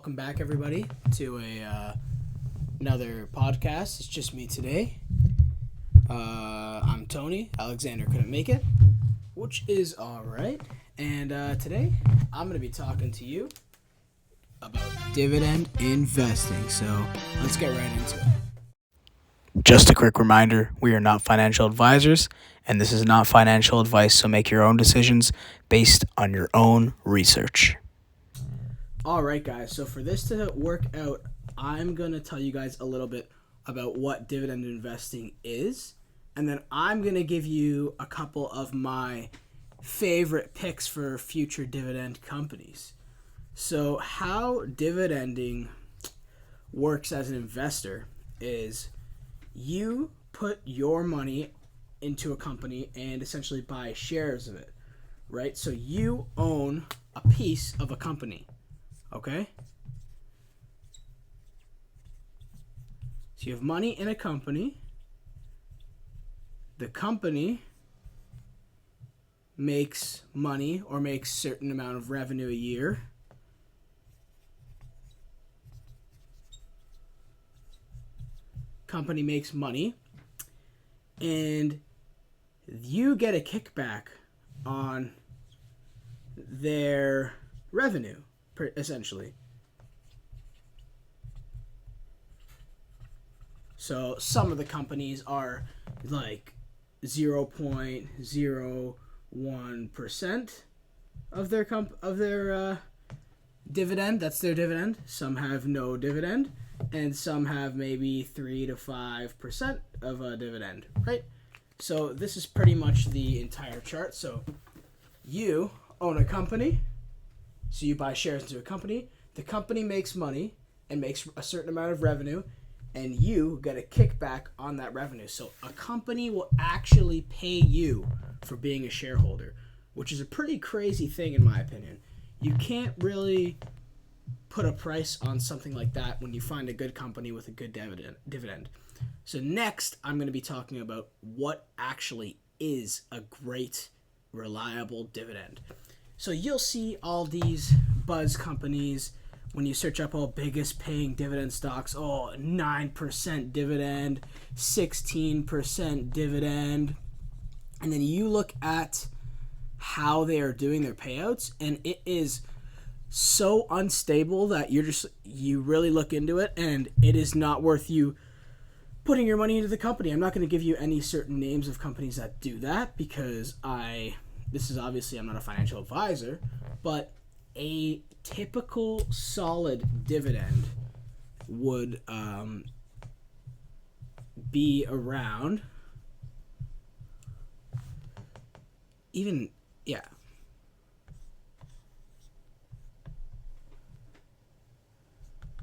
welcome back, everybody, to another podcast. It's just me today. I'm Tony. Alexander couldn't make it, which is all right. And today, I'm going to be talking to you about dividend investing. So let's get right into it. Just a quick reminder, we are not financial advisors, and this is not financial advice, so make your own decisions based on your own research. All right, guys, so for this to work out, I'm going to tell you guys a little bit about what dividend investing is, and then I'm going to give you a couple of my favorite picks for future dividend companies. So how dividending works as an investor is you put your money into a company and essentially buy shares of it, right? So you own a piece of a company. Okay? So you have money in a company. The company makes money or makes a certain amount of revenue a year. Company makes money. And you get a kickback on their revenue, essentially. So some of the companies are like 0.01% of their dividend. That's their dividend. Some have no dividend, and some have maybe 3 to 5% of a dividend, right? So this is pretty much the entire chart. So you own a company. So you buy shares into a company. The company makes money and makes a certain amount of revenue, and you get a kickback on that revenue. So a company will actually pay you for being a shareholder, which is a pretty crazy thing in my opinion. You can't really put a price on something like that when you find a good company with a good dividend. So next, I'm going to be talking about what actually is a great, reliable dividend. So you'll see all these buzz companies when you search up all biggest paying dividend stocks. 9% dividend, 16% dividend. And then you look at how they are doing their payouts, and it is so unstable that you really look into it, and it is not worth you putting your money into the company. I'm not going to give you any certain names of companies that do that because I'm not a financial advisor, but a typical solid dividend would be around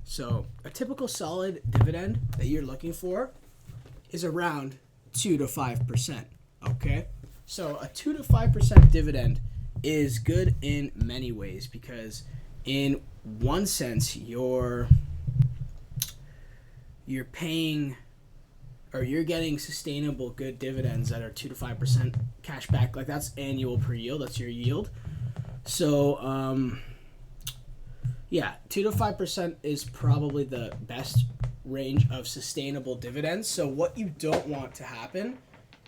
So a typical solid dividend that you're looking for is around 2 to 5%, okay? So a 2 to 5% dividend is good in many ways because in one sense you're paying or you're getting sustainable good dividends that are 2 to 5% cash back. Like that's annual per yield, that's your yield. So 2 to 5% is probably the best range of sustainable dividends. So what you don't want to happen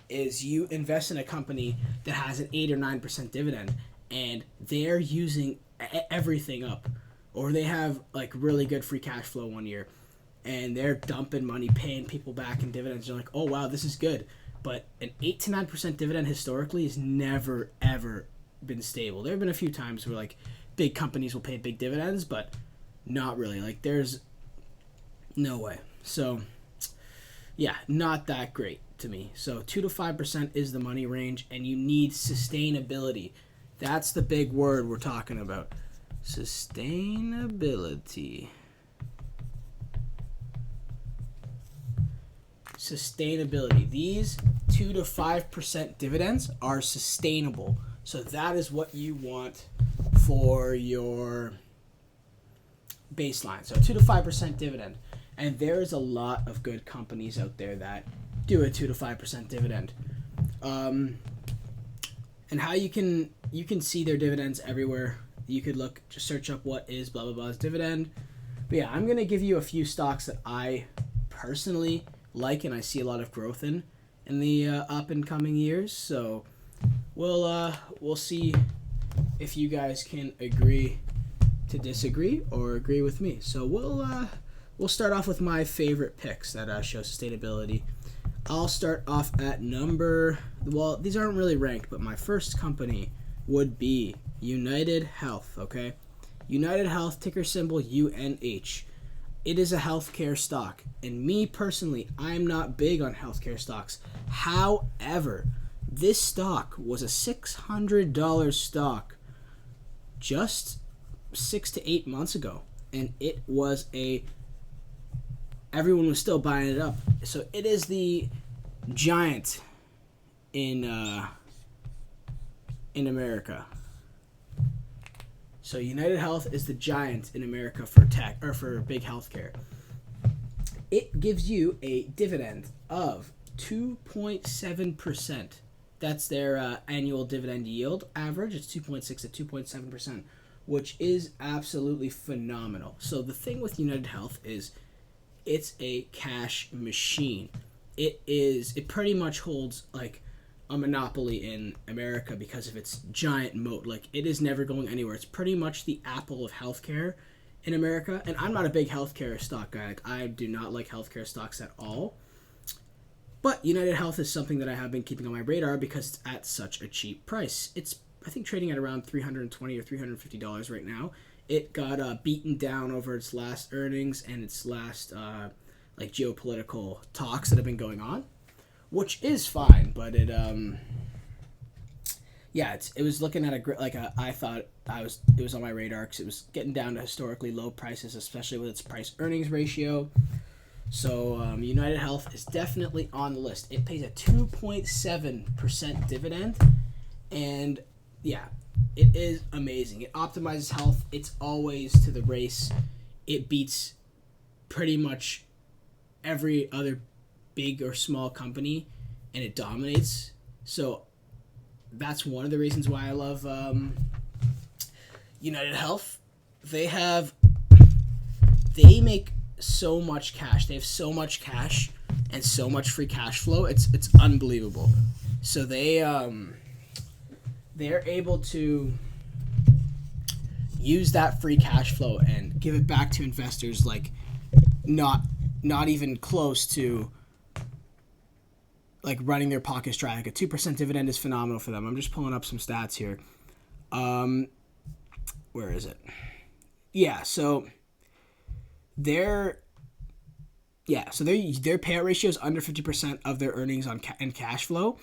is you invest in a company that has an 8 or 9% dividend and they're using everything up, or they have like really good free cash flow one year and they're dumping money, paying people back in dividends. You're like, oh wow, this is good. But an 8 to 9% dividend historically has never ever been stable. There have been a few times where like big companies will pay big dividends, but not really. Like there's no way. So not that great to me. So 2 to 5% is the money range, and you need sustainability. That's the big word we're talking about. Sustainability. These 2 to 5% dividends are sustainable. So that is what you want for your baseline. So 2 to 5% dividend. And there's a lot of good companies out there that do a 2 to 5% dividend. And how you can see their dividends everywhere. You could just search up what is blah blah blah's dividend. But yeah, I'm going to give you a few stocks that I personally like and I see a lot of growth in the up and coming years. So we'll see if you guys can agree to disagree or agree with me. So we'll start off with my favorite picks that show sustainability. I'll start off at these aren't really ranked, but my first company would be United Health, okay? United Health, ticker symbol UNH. It is a healthcare stock. And me personally, I'm not big on healthcare stocks. However, this stock was a $600 stock just 6 to 8 months ago. And it was everyone was still buying it up. So it is the giant in America. So United Health is the giant in America for tech or for big healthcare. It gives you a dividend of 2.7%. That's their annual dividend yield average. It's 2.6 to 2.7%, which is absolutely phenomenal. So the thing with United Health is it's a cash machine. It pretty much holds like a monopoly in America because of its giant moat. Like, it is never going anywhere. It's pretty much the Apple of healthcare in America. And I'm not a big healthcare stock guy. Like, I do not like healthcare stocks at all. But United Health is something that I have been keeping on my radar because it's at such a cheap price. It's, I think, trading at around $320 or $350 right now. It got beaten down over its last earnings and its last geopolitical talks that have been going on, which is fine, but it was looking at I thought it was on my radar because it was getting down to historically low prices, especially with its price earnings ratio. So United Health is definitely on the list. It pays a 2.7% dividend, and yeah, it is amazing. It optimizes health. It's always to the race. It beats pretty much every other big or small company, and it dominates. So that's one of the reasons why I love United Health. They make so much cash. They have so much cash and so much free cash flow. It's unbelievable. So they're able to use that free cash flow and give it back to investors like not even close to like running their pockets dry. Like a 2% dividend is phenomenal for them. I'm just pulling up some stats here. Where is it? Yeah, so their payout ratio is under 50% of their earnings and cash flow,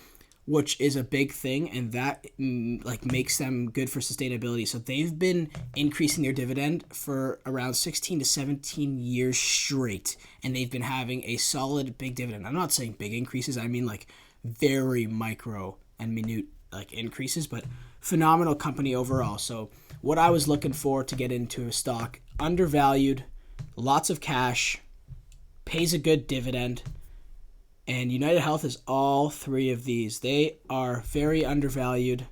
which is a big thing, and that makes them good for sustainability. So they've been increasing their dividend for around 16 to 17 years straight, and they've been having a solid big dividend. I'm not saying big increases, I mean like very micro and minute increases, but phenomenal company overall. So what I was looking for to get into a stock, undervalued, lots of cash, pays a good dividend. And United Health is all three of these. They are very undervalued.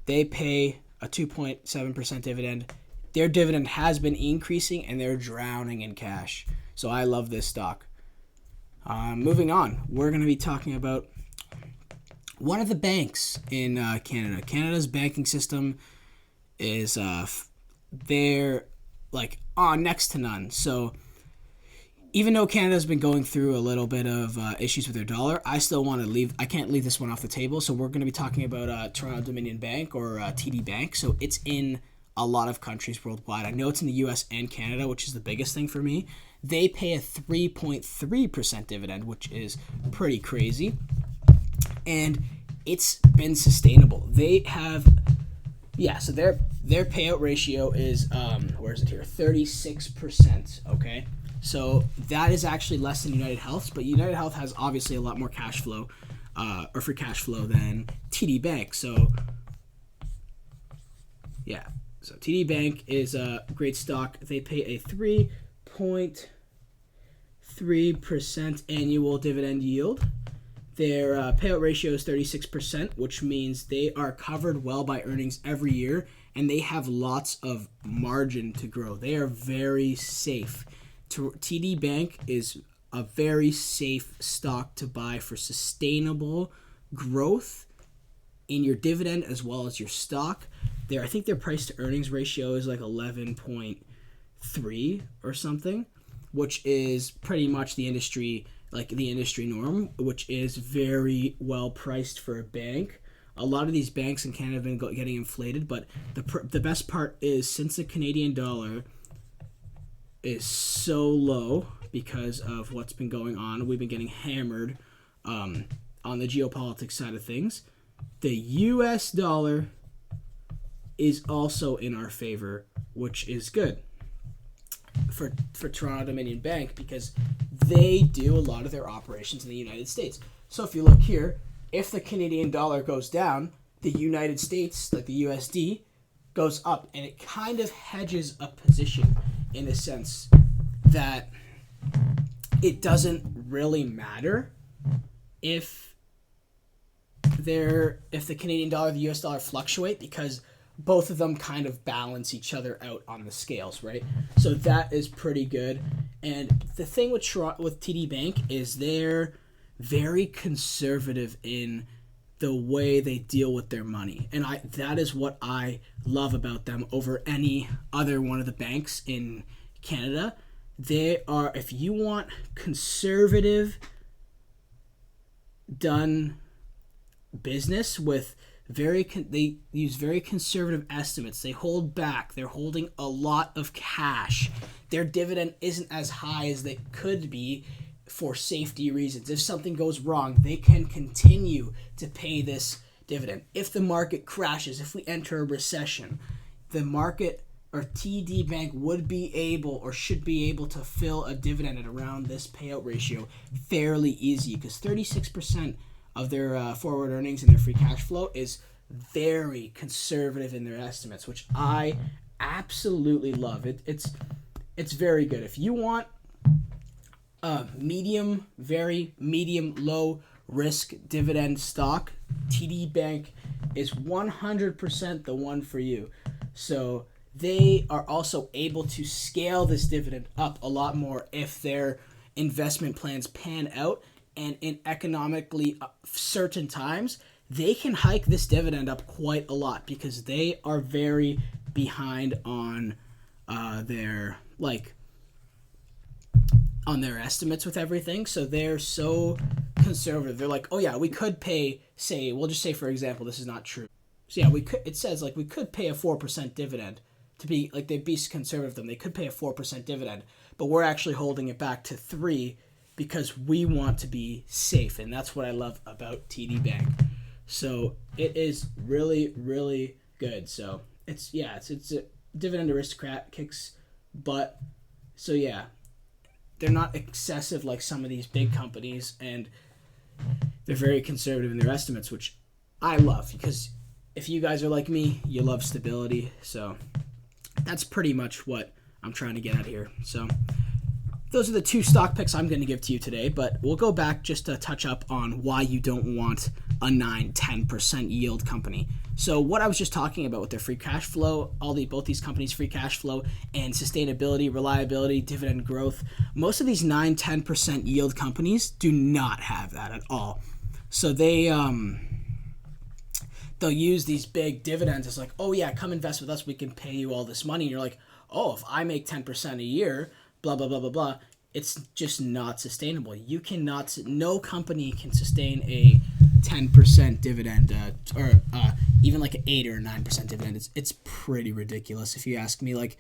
They pay a 2.7% dividend. Their dividend has been increasing, and they're drowning in cash. So I love this stock. Moving on, we're going to be talking about one of the banks in Canada. Canada's banking system is they're next to none. So even though Canada's been going through a little bit of issues with their dollar, I still want to leave. I can't leave this one off the table. So we're going to be talking about Toronto Dominion Bank, or TD Bank. So it's in a lot of countries worldwide. I know it's in the U.S. and Canada, which is the biggest thing for me. They pay a 3.3% dividend, which is pretty crazy. And it's been sustainable. They have, so their payout ratio is, 36%, okay? So that is actually less than United Health's, but United Health has obviously a lot more cash flow, or free cash flow than TD Bank. So TD Bank is a great stock. They pay a 3.3% annual dividend yield. Their payout ratio is 36%, which means they are covered well by earnings every year, and they have lots of margin to grow. They are very safe. TD Bank is a very safe stock to buy for sustainable growth in your dividend as well as your stock. I think their price to earnings ratio is like 11.3 or something, which is pretty much the industry norm, which is very well priced for a bank. A lot of these banks in Canada have been getting inflated, but the best part is, since the Canadian dollar is so low because of what's been going on, we've been getting hammered on the geopolitics side of things. The US dollar is also in our favor, which is good for Toronto Dominion Bank, because they do a lot of their operations in the United States. So if you look here, if the Canadian dollar goes down, the United States, like the USD, goes up, and it kind of hedges a position in a sense that it doesn't really matter if the Canadian dollar and the US dollar fluctuate, because both of them kind of balance each other out on the scales, right? So that is pretty good. And the thing with TD Bank is they're very conservative in the way they deal with their money. And that is what I love about them over any other one of the banks in Canada. They are, if you want conservative done business with they use very conservative estimates. They hold back. They're holding a lot of cash. Their dividend isn't as high as they could be for safety reasons. If something goes wrong, they can continue to pay this dividend. If the market crashes, if we enter a recession, the market or TD Bank would be able or should be able to fill a dividend at around this payout ratio fairly easy, because 36% of their forward earnings and their free cash flow is very conservative in their estimates, which I absolutely love. It's very good. If you want a very medium, low risk dividend stock, TD Bank is 100% the one for you. So they are also able to scale this dividend up a lot more if their investment plans pan out. And in economically certain times, they can hike this dividend up quite a lot, because they are very behind on their estimates with everything. So they're so conservative. They're like, oh yeah, we could pay, we'll just say, for example, this is not true. So yeah, we could pay a 4% dividend to be like, they'd be conservative. They could pay a 4% dividend, but we're actually holding it back to 3%. Because we want to be safe, and that's what I love about TD Bank. So it is really, really good. So it's a dividend aristocrat, kicks butt. So yeah, they're not excessive like some of these big companies, and they're very conservative in their estimates, which I love, because if you guys are like me, you love stability. So that's pretty much what I'm trying to get at here. So those are the two stock picks I'm going to give to you today, but we'll go back just to touch up on why you don't want a 9-10% yield company. So what I was just talking about with their free cash flow, both these companies' free cash flow and sustainability, reliability, dividend growth, most of these 9-10% yield companies do not have that at all. So they'll use these big dividends as like, oh yeah, come invest with us, we can pay you all this money. And you're like, oh, if I make 10% a year, blah, blah, blah, blah, blah. It's just not sustainable. No company can sustain a 10% dividend or even like an 8 or 9% dividend. It's pretty ridiculous if you ask me. Like,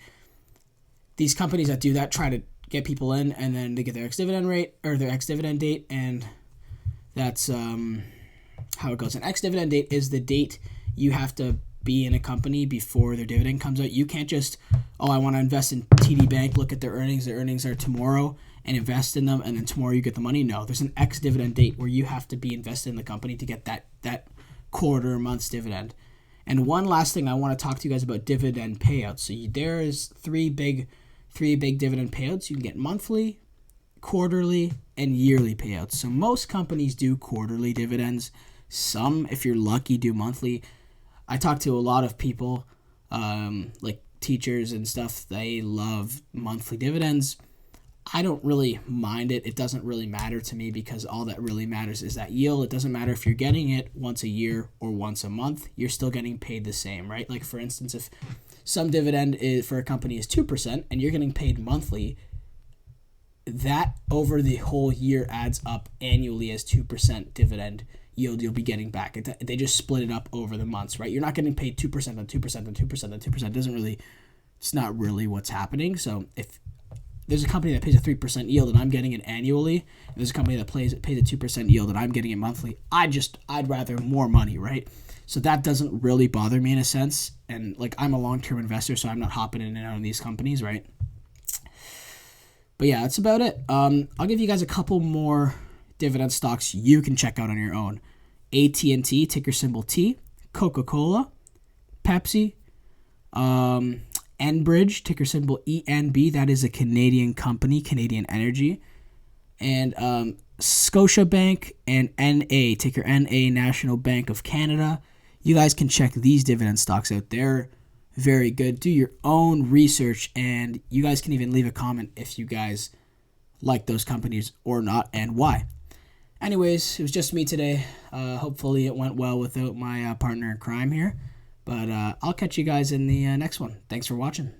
these companies that do that try to get people in, and then they get their ex-dividend rate or their ex-dividend date, and that's how it goes. An ex-dividend date is the date you have to be in a company before their dividend comes out. You can't just, I want to invest in TD Bank, look at their earnings. Their earnings are tomorrow, and invest in them, and then tomorrow you get the money. No, there's an ex-dividend date where you have to be invested in the company to get that quarter month's dividend. And one last thing I want to talk to you guys about dividend payouts. So there is three big dividend payouts. You can get monthly, quarterly, and yearly payouts. So most companies do quarterly dividends. Some, if you're lucky, do monthly. I talk to a lot of people like teachers and stuff, they love monthly dividends. I don't really mind it. It doesn't really matter to me because all that really matters is that yield. It doesn't matter if you're getting it once a year or once a month. You're still getting paid the same, right? Like, for instance, if some dividend for a company is 2% and you're getting paid monthly, that over the whole year adds up annually as 2% dividend yield you'll be getting back. They just split it up over the months, right? You're not getting paid 2% on 2% on 2% on 2%. It's not really what's happening. So if there's a company that pays a 3% yield and I'm getting it annually, and there's a company that pays a 2% yield and I'm getting it monthly, I'd rather more money, right? So that doesn't really bother me in a sense. And like, I'm a long-term investor, so I'm not hopping in and out of these companies, right? But yeah, that's about it. I'll give you guys a couple more dividend stocks you can check out on your own. AT&T, ticker symbol T. Coca-Cola, Pepsi, Enbridge, ticker symbol ENB. That is a Canadian company, Canadian Energy. And Scotiabank and NA, ticker NA, National Bank of Canada. You guys can check these dividend stocks out. They're very good. Do your own research, and you guys can even leave a comment if you guys like those companies or not and why. Anyways, it was just me today. Hopefully it went well without my partner in crime here. But I'll catch you guys in the next one. Thanks for watching.